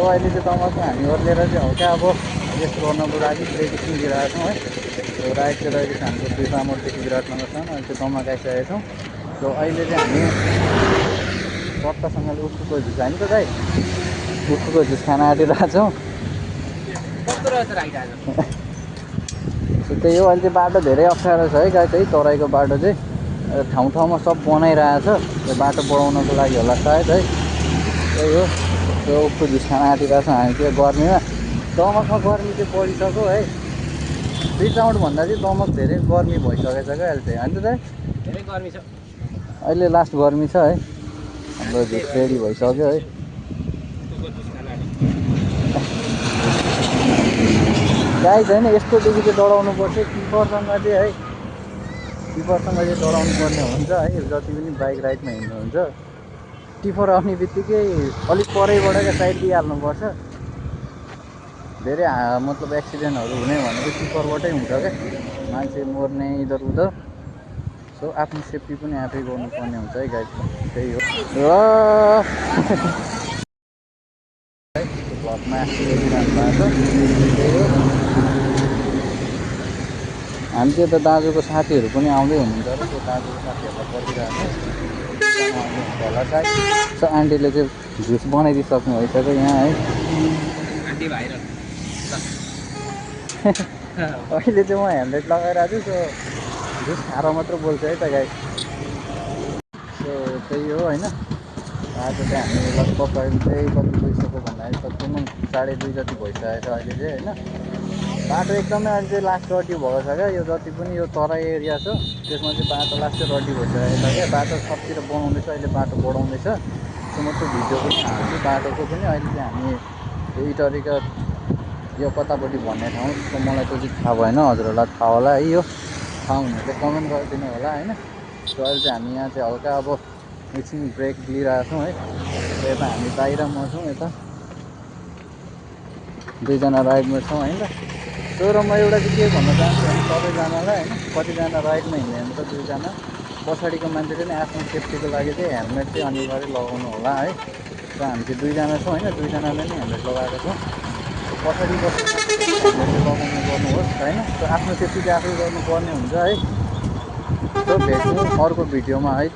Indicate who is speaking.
Speaker 1: अहिले चाहिँ तपाईँको हामी ओर्लेर चाहिँ हल्का अब रेस्ट गर्नको लागि ब्रेकदेखि दिइरहेको छौँ है। सो राइटतिर अहिले चाहिँ हाम्रो दुईटामोडदेखि विराटनगरसम्म अहिले चाहिँ दमक आइसकेका छौँ। सो अहिले चाहिँ हामी सट्टासँगले उखुको झुस होइन त दाइ, उखुको झुस खान आँटिरहेको छौँ। सो त्यही हो, अहिले चाहिँ बाटो धेरै अप्ठ्यारो छ है गाई, त्यही तराईको बाटो चाहिँ ठाउँ ठाउँमा सब बनाइरहेछ। यो बाटो बढाउनको लागि होला सायद है, त्यही हो। त्यो उखु झुस खान आँटिरहेको छौँ हामी त्यो गर्मीमा। दमकमा गर्मी चाहिँ बढिसक्यो है, बिचाउटभन्दा चाहिँ दमक धेरै गर्मी भइसकेछ क्या अहिले चाहिँ, होइन त दाइ?
Speaker 2: धेरै गर्मी छ
Speaker 1: अहिले लास्ट गर्मी छ है, हाम्रो झुस रेडी भइसक्यो है। गाई छैन यस्तोदेखि चाहिँ डढाउनुपर्छ किपरसँग चाहिँ है, टिपरसँग चाहिँ डढाउनु पर्ने हुन्छ है। जति पनि बाइक राइडमा हिँड्नुहुन्छ टिपर आउने बित्तिकै अलिक परैबाट क्या साइड दिइहाल्नुपर्छ। धेरै मतलब एक्सिडेन्टहरू हुने भनेको टिपरबाटै हुन्छ क्या, मान्छे मर्ने इधर उधर। सो आफ्नो सेफ्टी पनि आफै गर्नुपर्ने हुन्छ है गाइड, त्यही हो। र भ्लगमा हेरिरहनु भएको छ, त्यही हो। हामी चाहिँ त दाजुको साथीहरू पनि आउँदै हुनुहुन्छ र त्यो दाजुको साथीहरूलाई पर्खिरहेको छ, आउनुहुन्छ होला सायद। सो आन्टीले चाहिँ झुस बनाइदिइसक्नु भइसक्यो यहाँ है।
Speaker 2: आन्टी भाइरल
Speaker 1: अहिले चाहिँ म हेलमेट लगाइरहेको छु, सो झुस खाएर मात्र बोल्छु है त गाई। सो त्यही हो होइन। आज चाहिँ हामी लगभग अहिले चाहिँ कति गइसक्यो भन्दाखेरि तकरिबन 2:30 जति भइसकेको छ अहिले चाहिँ होइन। बाटो एकदमै अहिले चाहिँ लास्ट रड्डी भएको छ क्या, यो जति पनि यो तराई एरिया छ त्यसमा चाहिँ बाटो लास्ट चाहिँ रड्डी भइसकेको छ क्या। बाटो सबतिर बनाउँदैछ अहिले, बाटो बढाउँदैछ। सो म त्यो भिडियो पनि हाल्छु बाटोको पनि। अहिले चाहिँ हामी यो इटरीका यो कतापट्टि भन्ने ठाउँ, सो मलाई त्यो चाहिँ थाहा भएन, हजुरहरूलाई थाहा होला है। यो थाहा हुनेहरूले कमेन्ट गरिदिनु होला होइन। सो अहिले चाहिँ हामी यहाँ चाहिँ हल्का अब एकछिन ब्रेक लिइरहेको छौँ है। यता हामी बाहिर म छौँ, यता दुईजना राइडमा छौँ होइन। सो र म एउटा चाहिँ के भन्न चाहन्छु भने सबैजनालाई होइन, कतिजना राइडमा हिँड्ने भने त दुईजना, पछाडिको मान्छेले नै आफ्नो सेफ्टीको लागि चाहिँ हेलमेट चाहिँ अनिवार्य लगाउनु होला है। र हामी चाहिँ दुईजना छौँ होइन, दुईजनाले नै हेलमेट लगाएको छौँ। पछाडि बस्ने हेलमेट लगाउनु गर्नुहोस् होइन। सो आफ्नो सेफ्टी चाहिँ आफै गर्नुपर्ने हुन्छ है। सो भेट्नु अर्को भिडियोमा है।